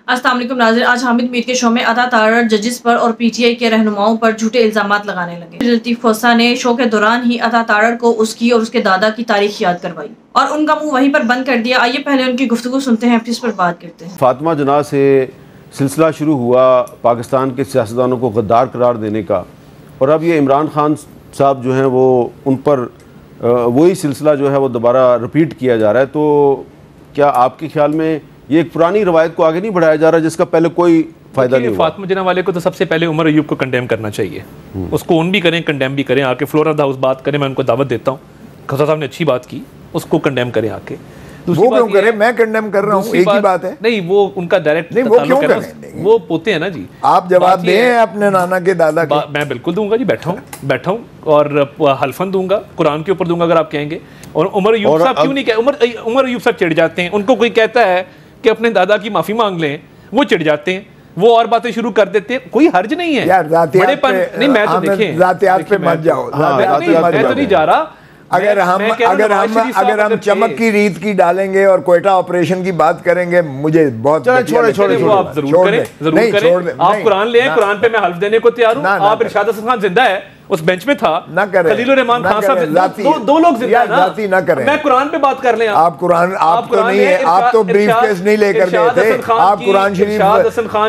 अस्सलाम वालेकुम नाज़रीन, आज हामिद मीर के शो में अता तारड़ जजेस पर और पीटीआई के रहनुमाओं पर झूठे इल्जामात लगाने लगे। लतीफ़ खोसा ने शो के दौरान ही अता तारड़ को उसकी और उसके दादा की तारीख याद करवाई और उनका मुंह वहीं पर बंद कर दिया। आइए पहले उनकी गुफ्तगू सुनते हैं, फिर इस पर बात करते हैं। फातिमा जना से सिलसिला शुरू हुआ पाकिस्तान के सियासतदानों को गद्दार करार देने का, और अब ये इमरान खान साहब जो हैं वो उन पर वही सिलसिला जो है वो दोबारा रिपीट किया जा रहा है। तो क्या आपके ख्याल में ये एक पुरानी रवायत को आगे नहीं बढ़ाया जा रहा जिसका पहले कोई फायदा नहीं हुआ? फातिमा जना वाले को तो सबसे पहले उमर अयूब को कंडेम करना चाहिए। उसको ऑन भी करें, कंडेम भी करें, आके फ्लोर ऑफ द हाउस बात करें। मैं उनको दावत देता हूँ, खोसा साहब ने अच्छी बात की, उसको कंडेम करें आके। वो क्यों करें? मैं कंडेम कर रहा हूँ, एक ही बात है। नहीं, वो उनका डायरेक्ट नहीं, वो क्यों करें? वो पोते हैं ना जी। आप जवाब दें अपने नाना के दादा के। मैं बिल्कुल दूंगा जी, बैठा हूँ और हल्फन दूंगा, कुरान के ऊपर दूंगा अगर आप कहेंगे। और उमर अयूब साहब क्यों नहीं कहे? उमर अयूब साहब चिढ़ जाते हैं, उनको कोई कहता है कि अपने दादा की माफी मांग लें, वो चिढ़ जाते हैं, वो और बातें शुरू कर देते हैं। कोई हर्ज नहीं है यार, नहीं, मैं तो देखें जातियात पे मत जाओ, मैं तो नहीं जा रहा। अगर हम चमक की रीत की डालेंगे और कोयटा ऑपरेशन की बात करेंगे, मुझे बहुत छोड़े आप जरूर करें। आप कुरान ले, कुरान पे मैं हल्फ देने को तैयार हूँ। आप इरशाद हसन खान जिंदा है, उस बेंच में था ना करें, खलीलुर रहमान खान साहब, दो लोग जिंदा है ना। ना करें, मैं कुरान पे बात कर लें। आप कुरान, आप तो नहीं है, आप तो ब्रीफ केस नहीं लेकर गए थे। आप कुरान शरीफ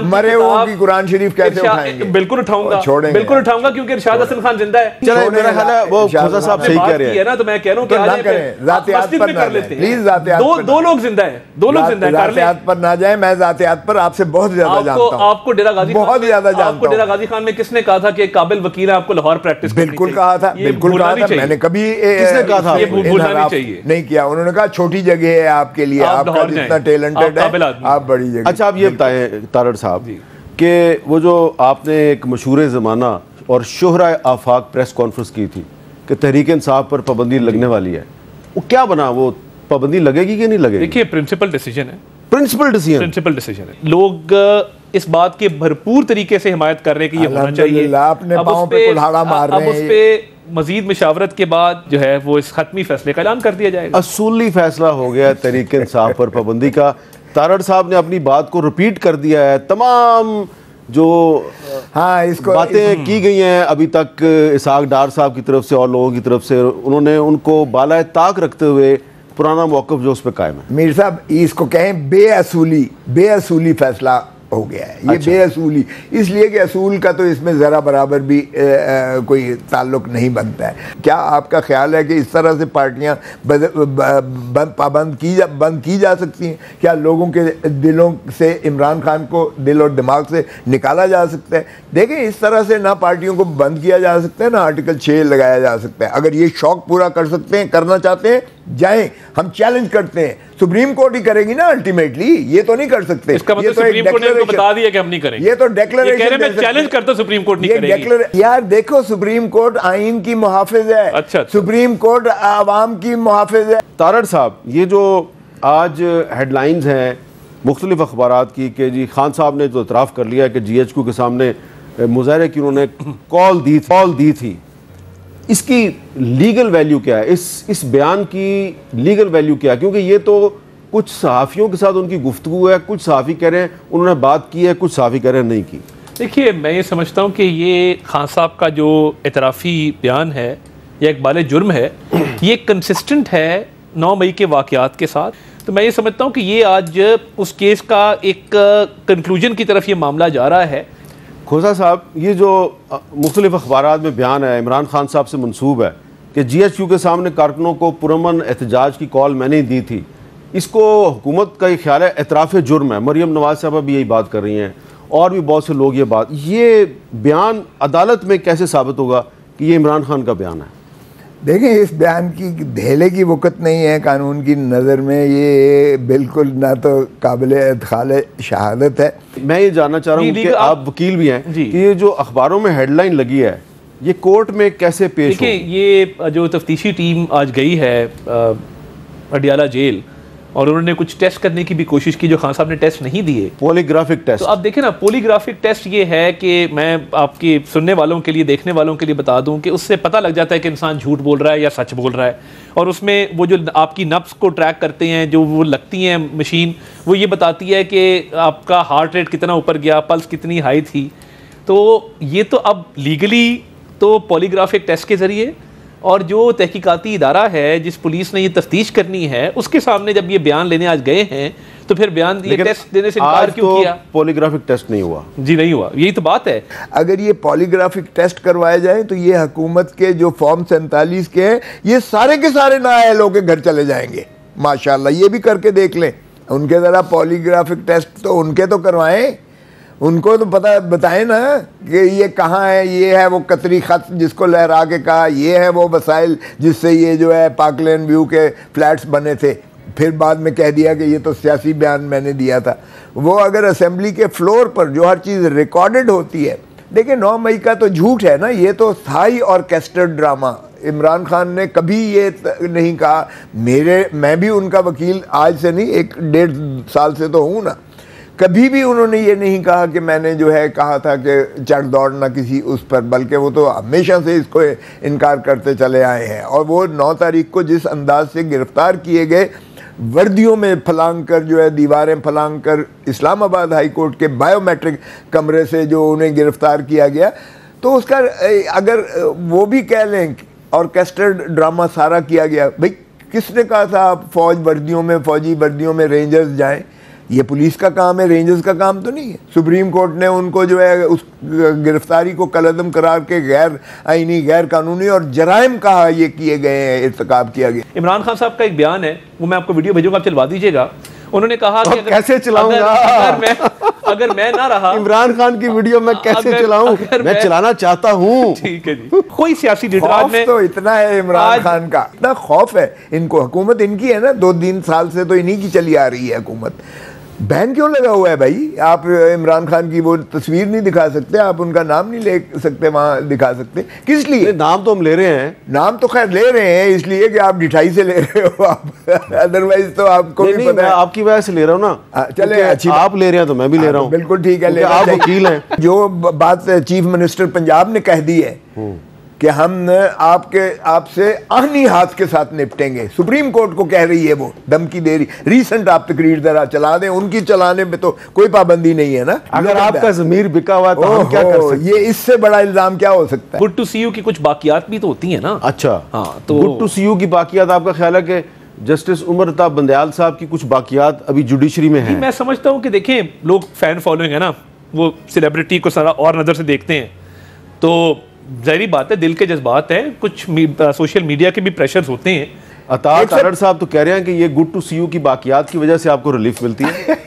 मरे हुओं की कुरान शरीफ कैसे उठाएंगे? बिल्कुल उठाऊंगा, बिल्कुल उठाऊंगा, क्योंकि इरशाद हसन खान जिंदा है। चलो मेरा ख्याल है वो खोसा साहब सही कह रहे हैं ना, तो मैं कह रहा हूं कि ना करें, जातियात पर कर लेते हैं प्लीज। जातियात दो लोग जिंदा है, दो लोग जिंदा है, जातियात पर ना जाए। मैं जातियात पर आपसे बहुत ज्यादा जानता हूं। आपको डेरा गाजी बहुत ज्यादा जानता हूं। आपको डेरा गाजी खान में किसने कहा था कि एक काबिल वकील है, आपको लाहौर प्रैक्टिस बिल्कुल कहा था, बिल्कुल कहा था। मैंने कभी किसने कहा था? ये भूलना नहीं चाहिए। नहीं किया। उन्होंने कहा छोटी जगह है आपके लिए, आपका जितना टैलेंटेड है आप बड़ी जगह। अच्छा, आप ये बताएं तारड़ साहब कि वो जो आपने एक मशहूर ज़माना और शोहरा आफाक प्रेस कॉन्फ्रेंस की थी कि तहरीक इंसाफ पर पाबंदी लगने वाली है, वो क्या बना? वो पाबंदी लगेगी कि नहीं लगेगी? देखिए, प्रिंसिपल डिसीजन है, प्रिंसिपल डिसीजन है। लोग इस बात के भरपूर तरीके से हिमायत कर रहे हैं कि ये होना चाहिए। आपने पांव पे कुल्हाड़ा मार रहे हैं। अब उस पे मजीद मशावरत के बाद जो है वो इस खत्मी फैसले का ऐलान कर दिया जाएगा। असूली फैसला हो गया तहरीक इंसाफ पर पाबंदी का। तारड़ साहब ने अपनी बात को रिपीट कर दिया है। तमाम जो इसको बातें की गई हैं अभी तक इसहाक डार साहब की तरफ से और लोगों की तरफ से, उन्होंने उनको बाला ताक रखते हुए पुराना मौक़िफ़ जो उस पर कायम है। मीर साहब, इसको कहें बेअसूली फैसला हो गया है ये। अच्छा। बेअसूली इसलिए कि असूल का तो इसमें ज़रा बराबर भी कोई ताल्लुक नहीं बनता है। क्या आपका ख्याल है कि इस तरह से पार्टियां बंद की जा सकती हैं? क्या लोगों के दिलों से इमरान खान को दिल और दिमाग से निकाला जा सकता है? देखें, इस तरह से ना पार्टियों को बंद किया जा सकता है, ना आर्टिकल 6 लगाया जा सकता है। अगर ये शौक पूरा कर सकते हैं, करना चाहते हैं, जाएं। हम चैलेंज करते हैं, सुप्रीम कोर्ट ही करेगी ना अल्टीमेटली। ये तो नहीं कर सकते। इसका मतलब सुप्रीम कोर्ट ने बता दिया कि हम नहीं करेंगे। ये तो डिक्लेरेशन मैं चैलेंज करता हूं, सुप्रीम कोर्ट नहीं करेगी। यार देखो, सुप्रीम कोर्ट आईन की मुहाफिज है। अच्छा। सुप्रीम कोर्ट आवाम की मुहाफिज है। तारड़ साहब, ये जो आज हेडलाइंस हैं मुख्तलिफ अखबारात की कि जी खान साहब ने तो इतराफ़ कर लिया कि GHQ के सामने मुजाहरे की उन्होंने कॉल दी थी, इसकी लीगल वैल्यू क्या है? इस बयान की लीगल वैल्यू क्या है? क्योंकि ये तो कुछ सहाफ़ियों के साथ उनकी गुफ्तगू है, कुछ सहाफ़ी कह रहे हैं उन्होंने बात की है, कुछ सहाफ़ी कह रहे हैं नहीं की। देखिए, मैं ये समझता हूँ कि ये खान साहब का जो इतराफ़ी बयान है या इकबाल जुर्म है, ये कंसिस्टेंट है 9 मई के वाक़यात के साथ। तो मैं ये समझता हूँ कि ये आज उस केस का एक कंक्लूजन की तरफ ये मामला जा रहा है। खोसा साहब, ये जो मुख्तलिफ अखबारात में बयान है इमरान खान साहब से मंसूब है कि GHQ के सामने कारकुनों को पुरअमन एहतजाज की कॉल मैंने दी थी, इसको हुकूमत का ये ख्याल है एतराफ़ जुर्म है। मरियम नवाज साहब भी यही बात कर रही हैं और भी बहुत से लोग ये बयान अदालत में कैसे साबित होगा कि ये इमरान खान का बयान है? देखें, इस बयान की धेले की वक़्त नहीं है कानून की नज़र में। ये बिल्कुल ना तो काबिल इदखाल शहादत है। मैं ये जानना चाह रहा हूँ कि आप वकील भी हैं कि ये जो अखबारों में हेडलाइन लगी है ये कोर्ट में कैसे पेश होगी? देखिए, ये जो तफ्तीशी टीम आज गई है अडियाला जेल, और उन्होंने कुछ टेस्ट करने की भी कोशिश की जो खान साहब ने टेस्ट नहीं दिए। Polygraphic test. तो आप देखें ना, पॉलीग्राफिक टेस्ट ये है कि मैं आपके सुनने वालों के लिए, देखने वालों के लिए बता दूं कि उससे पता लग जाता है कि इंसान झूठ बोल रहा है या सच बोल रहा है। और उसमें वो जो आपकी नब्स को ट्रैक करते हैं, जो वो लगती हैं मशीन, वो ये बताती है कि आपका हार्ट रेट कितना ऊपर गया, पल्स कितनी हाई थी। तो ये तो अब लीगली तो पॉलीग्राफिक टेस्ट के ज़रिए, और जो तहकीकाती इदारा है जिस पुलिस ने ये तफ्तीश करनी है, उसके सामने जब ये बयान लेने आज गए हैं, तो फिर बयान ये टेस्ट देने से इनकार क्यों किया? पॉलीग्राफिक टेस्ट नहीं हुआ जी, नहीं हुआ, यही तो बात है। अगर ये पॉलीग्राफिक टेस्ट करवाए जाए तो ये हुकूमत के जो फॉर्म 47 के हैं, ये सारे के सारे नाअहलों के घर चले जाएंगे माशाल्लाह। ये भी करके देख लें, उनके ज़रा पॉलीग्राफिक टेस्ट तो उनके तो करवाएं, उनको तो पता बताएं ना कि ये कहाँ है, ये है वो कतरी ख़त जिसको लहरा के कहा, ये है वो वसाइल जिससे ये जो है पार्कलैंड व्यू के फ्लैट्स बने थे, फिर बाद में कह दिया कि ये तो सियासी बयान मैंने दिया था। वो अगर असेंबली के फ्लोर पर जो हर चीज़ रिकॉर्डेड होती है, देखिए 9 मई का तो झूठ है ना, ये तो स्थाई ऑर्केस्ट्रेड ड्रामा। इमरान खान ने कभी ये नहीं कहा, मैं भी उनका वकील आज से नहीं 1-1.5 साल से तो हूँ ना, कभी भी उन्होंने ये नहीं कहा कि मैंने जो है कहा था कि चढ़ दौड़ना किसी उस पर, बल्कि वो तो हमेशा से इसको इनकार करते चले आए हैं। और वो 9 तारीख को जिस अंदाज से गिरफ्तार किए गए, वर्दियों में फलांग कर जो है दीवारें फलांग कर इस्लामाबाद हाई कोर्ट के बायोमेट्रिक कमरे से जो उन्हें गिरफ्तार किया गया, तो उसका अगर वो भी कह लें ऑर्केस्ट्रेड ड्रामा सारा किया गया, भाई किसने कहा था आप फौजी वर्दियों में रेंजर्स जाएं? ये पुलिस का काम है, रेंजर्स का काम तो नहीं है। सुप्रीम कोर्ट ने उनको जो है उस गिरफ्तारी को कलअदम करार के गैर आईनी, गैर कानूनी और जराइम कहा ये किए गए हैं, इर्तिकाब किया गया। इमरान खान साहब का एक बयान है, वो मैं आपको वीडियो भेजूंगा, आप चलवा दीजिएगा। उन्होंने कहा कि कैसे चलाऊंगा अगर मैं ना रहा, इमरान खान की वीडियो मैं कैसे चलाऊं? मैं चलाना चाहता हूं। ठीक है जी। कोई सियासी लीडर में तो इतना है इमरान खान का, इतना खौफ है इनको, हुकूमत इनकी है ना 2-3 साल से तो इन्हीं की चली आ रही है हुकूमत। बैन क्यों लगा हुआ है भाई? आप इमरान खान की वो तस्वीर नहीं दिखा सकते, आप उनका नाम नहीं ले सकते, वहाँ दिखा सकते, किस लिए? नाम तो हम ले रहे हैं, नाम तो खैर ले रहे हैं इसलिए कि आप ढिठाई से ले रहे हो आप, अदरवाइज तो आपको भी पता है। आपकी वजह से ले रहा हूँ ना, चले अच्छी आप ले रहे हैं तो मैं भी ले रहा हूँ। बिल्कुल ठीक है, आप वकील हैं। जो बात चीफ मिनिस्टर पंजाब ने कह दी है कि हम आपसे आहनी हाथ के साथ निपटेंगे, सुप्रीम कोर्ट को कह रही है, वो धमकी दे रही। रीसेंट आप तकरीर जरा चला दें, उनकी चलाने पे तो कोई पाबंदी नहीं है ना। अगर आपका ज़मीर बिका हुआ तो हम क्या कर सकते? ये इससे बड़ा इल्जाम क्या हो सकता है? गुड टू सी यू की कुछ बाकियात भी तो होती है ना। अच्छा, हाँ, तो गुड टू सी यू की बाकियात, आपका ख्याल है कि जस्टिस उमर अता बंदयाल साहब की कुछ बाकियात अभी जुडिशरी में हैं? मैं समझता हूँ कि देखें, लोग फैन फॉलोइंग है ना, वो सेलिब्रिटी को सारा और नज़र से देखते हैं, तो ज़ाहिरी बात है दिल के जज्बात हैं, कुछ सोशल मीडिया के भी प्रेशर्स होते हैं। अता तारड़ साहब तो कह रहे हैं कि ये गुड टू सी यू की बाकियात की वजह से आपको रिलीफ मिलती है।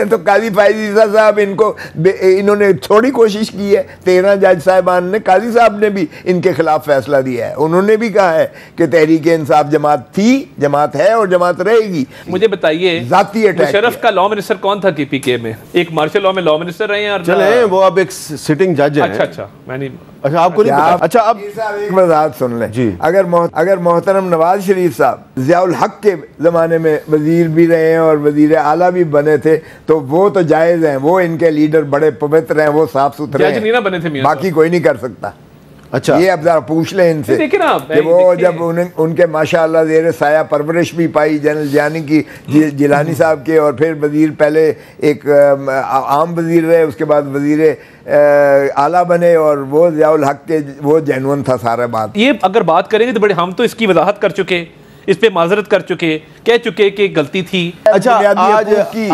तो काजी फायद साहब इन्होंने थोड़ी कोशिश की है, 13 जज साहिबान ने, काजी साहब ने भी इनके खिलाफ फैसला दिया है। उन्होंने भी कहा है कि तहरीक इंसाफ जमात थी, जमात है और जमात रहेगी। मुझे बताइए, जाती अटैक मुशर्रफ का लॉ मिनिस्टर कौन था केपीके में? एक मार्शल लॉ में लॉ मिनिस्टर रहे हैं। चले वो अब एक सिटिंग जज है। अच्छा, मैंने अच्छा आपको नहीं पता? अच्छा, अब एक वजाहत सुन लें जी। अगर मोहतरम नवाज शरीफ साहब ज़ियाउल हक के ज़माने में वज़ीर भी रहे हैं और वज़ीर आला भी बने थे, तो वो तो जायज़ हैं, वो इनके लीडर बड़े पवित्र हैं, वो साफ सुथरे हैं, नहीं ना बने थे, बाकी कोई नहीं कर सकता। अच्छा, ये अब जरा पूछ लें इनसे कि वो जब उनके माशाअल्लाह ज़ेर साया परवरिश भी पाई जनरल जानी की, जिलानी साहब के, और फिर वज़ीर पहले एक आम वज़ीर रहे, उसके बाद वज़ीर आला बने, और वो ज़ियाउल हक के वो जेनुइन था सारा बात। ये अगर बात करेंगे तो बड़े, हम तो इसकी वजाहत कर चुके, इस पे माजरत कर चुके, कह चुके कि गलती थी। अच्छा,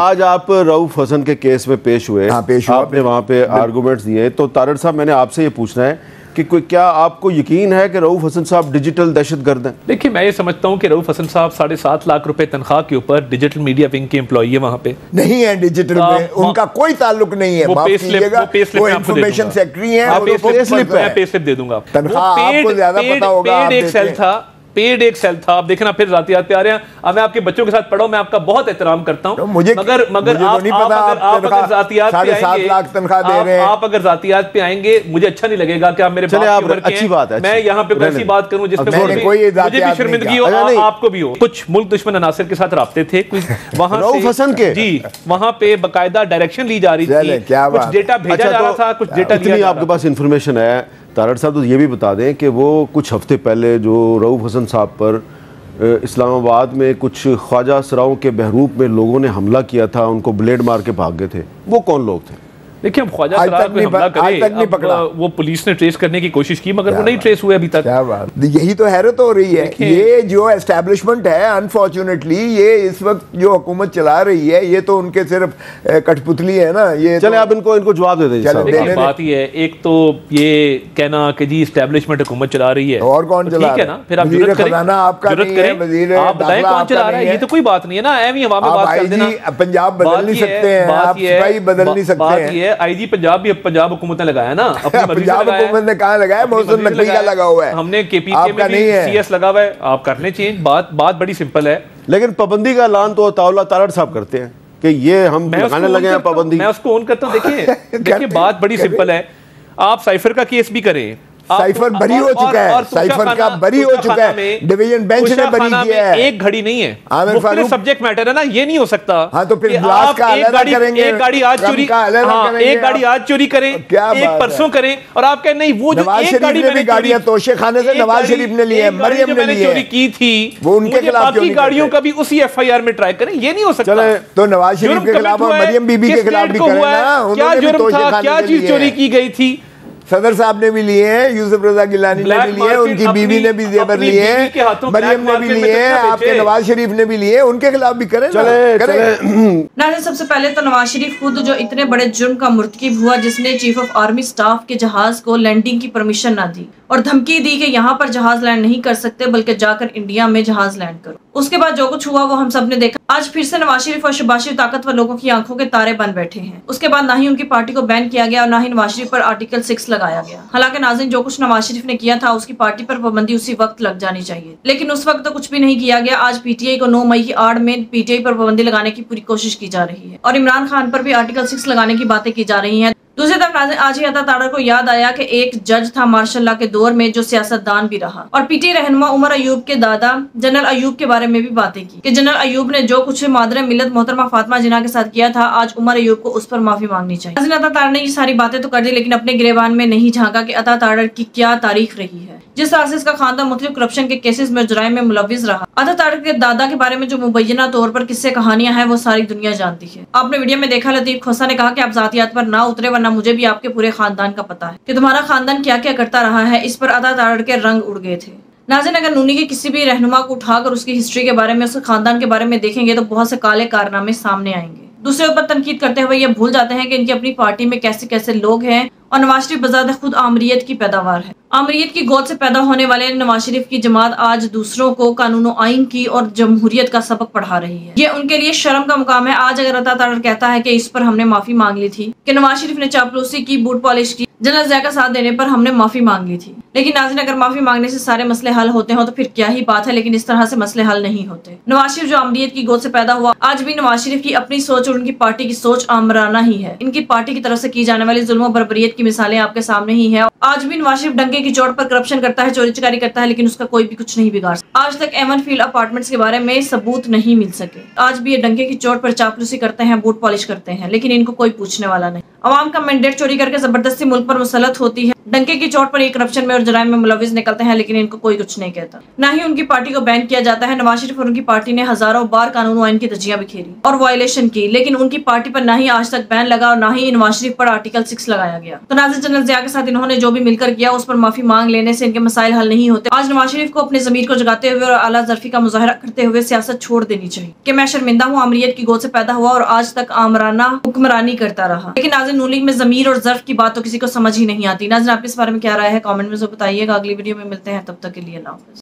आज आप रऊफ हसन के केस में पेश हुए, आपने वहाँ पे आर्गूमेंट्स दिए, तो तारड़ साहब मैंने आपसे ये पूछना है कि क्या आपको यकीन है कि रऊफ हसन साहब डिजिटल दहशतगर्द हैं? देखिए, मैं ये समझता हूँ कि रऊफ हसन साहब 7.5 लाख रुपए तनख्वाह के ऊपर डिजिटल मीडिया विंग के एम्प्लॉई है, वहाँ पे नहीं है डिजिटल में, उनका कोई ताल्लुक नहीं है। वो इंफॉर्मेशन सेक्रेटरी है, पे स्लिप दे दूंगा। तनख्वाह आपको ज्यादा पता होगा। पेड एक सेल था, पेड एक सेल था। आप देखना फिर जातियात पे आ रहे हैं। अब मैं आपके बच्चों के साथ पढ़ा हूं, मैं आपका बहुत एहतराम करता हूं, मगर आप अगर जातियात पे आएंगे, आप अगर जातियात पे आएंगे, मुझे अच्छा नहीं लगेगा कि आप मेरे अच्छी बात है, मैं यहाँ पे कोई ऐसी बात करूं जिसमें मुझे भी शर्मिंदगी हो, आपको भी हो। कुछ मुल्क दुश्मन अनासर के साथ राब्ते थे, वहां के जी वहां पे बाकायदा डायरेक्शन ली जा रही थी, कुछ डेटा भेजा जा रहा था, कुछ डेटा लिया जा रहा था। आपके पास इंफॉर्मेशन है तारड़ साहब, तो ये भी बता दें कि वो कुछ हफ्ते पहले जो रऊफ हसन साहब पर इस्लामाबाद में कुछ ख्वाजा सराओं के बहरूप में लोगों ने हमला किया था, उनको ब्लेड मार के भाग गए थे, वो कौन लोग थे? देखिए, हम ख्वाजा सराय पे हमला करें, वो पुलिस ने ट्रेस करने की कोशिश की, मगर वो नहीं ट्रेस हुए अभी तक। क्या बात, यही तो हैरत हो रही है। ये जो एस्टैब्लिशमेंट है, अनफॉर्चुनेटली ये इस वक्त जो हुकूमत चला रही है, ये तो उनके सिर्फ कठपुतली है ना। ये चले आप इनको जवाब दे दें। बात ही है, एक तो ये कहना कि जी एस्टैब्लिशमेंट हुकूमत चला रही है, और कौन चला रहा है ना? फिर आप जुर्रत करें, आप बताएं कौन चला रहा है। ये तो कोई बात नहीं है ना, एवं हवा में बात कर देना। पंजाब बदल नहीं सकते हैं, आप सिपाही बदल नहीं सकते हैं। आईजी पंजाब भी पंजाब हुकूमत ने लगाया ना, पंजाब हुकूमत ने कहाँ लगाया? मोहसिन नकवी का लगा हुआ है, हमने केपीके में भी सीएस लगा हुआ है। आप कर लें चेंज, बात बड़ी सिंपल है। लेकिन पाबंदी का ऐलान तो तारड़ साहब करते हैं कि ये हम लगाने लगे हैं पाबंदी। मैं उसको ऑन करता हूं। देखिए बात बड़ी सिंपल है। आप साइफर का केस भी करें, साइफर बरी हो चुका है, साइफर का बरी हो चुका है, डिवीजन बेंच ने बरी किया है। एक घड़ी नहीं है, मुख्तलिफ सब्जेक्ट मैटर है ना, ये नहीं हो सकता। हाँ, तो फिर आप एक गाड़ी आज चोरी, एक गाड़ी आज चोरी करें, एक परसों करें, और आप कहें नहीं वो जो एक गाड़ी मैंने गाड़ियां तोशे खाने से नवाज शरीफ ने ली है, मरियम ने ली है, चोरी की थी, वो उनके खिलाफ बाकी गाड़ियों का भी उसी एफआईआर में ट्राई करें, ये नहीं हो सकता। तो नवाज शरीफ के खिलाफ और मरियम बीबी के खिलाफ भी करें ना। क्या जुर्म था, क्या चीज चोरी की गई थी? सदर साहब ने भी लिए हैं, यूसुफ रजा गिलानी ने भी लिए, उनकी बीवी ने भी जेवर लिए हैं, मरियम ने भी लिए हैं, आपके नवाज शरीफ ने भी लिए, उनके खिलाफ भी करें। नाज़रीन, सबसे पहले तो नवाज शरीफ खुद जो इतने बड़े जुर्म का मुर्तकिब हुआ, जिसने चीफ ऑफ आर्मी स्टाफ के जहाज को लैंडिंग की परमिशन ना दी और धमकी दी कि यहाँ पर जहाज लैंड नहीं कर सकते बल्कि जाकर इंडिया में जहाज लैंड करो। उसके बाद जो कुछ हुआ वो हम सब ने देखा। आज फिर से नवाज शरीफ और शहबाज शरीफ ताकतवर लोगों की आंखों के तारे बन बैठे हैं। उसके बाद ना ही उनकी पार्टी को बैन किया गया और ना ही नवाज शरीफ पर आर्टिकल 6 लगाया गया। हालांकि नाज़रीन, जो कुछ नवाज शरीफ ने किया था उसकी पार्टी पर पाबंदी उसी वक्त लग जानी चाहिए, लेकिन उस वक्त तो कुछ भी नहीं किया गया। आज पीटीआई को 9 मई की आड़ में पीटीआई पर पाबंदी लगाने की पूरी कोशिश की जा रही है और इमरान खान पर भी आर्टिकल 6 लगाने की बातें की जा रही है। दूसरी तरफ नाज़रीन, आज ही अता तारड़ को याद आया कि एक जज था मार्शल लॉ के दौर में जो सियासतदान भी रहा और पीटीआई रहनुमा उमर अयूब के दादा जनरल अयूब के बारे में भी बातें की कि जनरल अयूब ने जो कुछ मादर मिल्लत मोहतरमा फातिमा जिन्ना के साथ किया था, आज उमर अयूब को उस पर माफी मांगनी चाहिए। नाज़रीन, अता तारड़ ने ये सारी बातें तो कर दी, लेकिन अपने गिरेबान में नहीं झांका कि अता तारड़ की क्या तारीख रही है। जिस तरह से इसका खानदान मुख्तलिफ करप्शन के केसेस में जुराइम में मुलविस रहा। अता तारड़ के दादा के बारे में जो मुबैना तौर पर किस्से कहानियां हैं वो सारी दुनिया जानती है। आपने वीडियो में देखा, लतीफ खोसा ने कहा कि आप जातियात पर ना उतरे, वरना मुझे भी आपके पूरे खानदान का पता है कि तुम्हारा खानदान क्या क्या करता रहा है। इस पर अता तारड़ के रंग उड़ गए थे। नाज़रीन, अगर नूनी के किसी भी रहनुमा को उठाकर उसकी हिस्ट्री के बारे में, उसके खानदान के बारे में देखेंगे तो बहुत से काले कारनामे सामने आएंगे। दूसरे ऊपर तनकीद करते हुए ये भूल जाते हैं कि इनकी अपनी पार्टी में कैसे कैसे लोग हैं और नवाज शरीफ बजाते खुद आमरीयत की पैदावार है। आमरीयत की गोद से पैदा होने वाले नवाज शरीफ की जमात आज दूसरों को कानून आइन की और जमहूरियत का सबक पढ़ा रही है। ये उनके लिए शर्म का मुकाम है। आज अगर अता तारड़ कहता है कि इस पर हमने माफी मांग ली थी, कि नवाज शरीफ ने चापलूसी की, बूट पॉलिश की, जनरल ज़िया का साथ देने पर हमने माफी मांग ली थी, लेकिन नाज़रीन, अगर माफी मांगने से सारे मसले हल होते हो तो फिर क्या ही बात है। लेकिन इस तरह से मसले हल नहीं होते। नवाज शरीफ जो आमरीयत की गोद से पैदा हुआ, आज भी नवाज शरीफ की अपनी सोच और उनकी पार्टी की सोच आमराना ही है। इनकी पार्टी की तरफ से की जाने वाली जुल्म और बर्बरियत की मिसालें आपके सामने ही है। आज भी नवाज शरीफ डंके की चोट पर करप्शन करता है, चोरी चकारी करता है, लेकिन उसका कोई भी कुछ नहीं बिगाड़ सकता। आज तक एवन फील्ड अपार्टमेंट्स के बारे में सबूत नहीं मिल सके। आज भी ये डंके की चोट पर चापलूसी करते हैं, बूट पॉलिश करते हैं, लेकिन इनको कोई पूछने वाला नहीं। अवाम का मैंडेट चोरी करके जबरदस्ती मुल्क पर मुसलत होती है। डंके की चोट पर ये करप्शन में और जराइम में मुलविस निकलते हैं, लेकिन इनको कोई कुछ नहीं कहता। ना ही उनकी पार्टी को बैन किया जाता है। नवाज शरीफ और उनकी पार्टी ने हजारों बार कानून आइन की धज्जियां बिखेरी और वायलेशन की, लेकिन उनकी पार्टी पर ना ही आज तक बैन लगा और ना ही नवाज शरीफ पर आर्टिकल 6 लगाया गया। तो नाज़रीन, जनरल ज़िया के साथ इन्होंने जो भी मिलकर किया उस पर माफी मांग लेने से इनके मसाइल हल नहीं होते। आज नवाज शरीफ को अपने ज़मीर को जगाते हुए और आला ज़र्फी का मुजाहरा करते हुए सियासत छोड़ देनी चाहिए कि मैं शर्मिंदा हूँ, आमरीयत की गोद से पैदा हुआ और आज तक आमराना हुक्मरानी करता रहा। लेकिन नाज़रीन, नून लीग में ज़मीर और ज़र्फ की बात तो किसी को समझ ही नहीं आती। नाज़रीन, आप इस बारे में क्या राय है कमेंट में बताइएगा। अगली वीडियो में मिलते हैं, तब तक के लिए अल्लाह हाफ़िज़।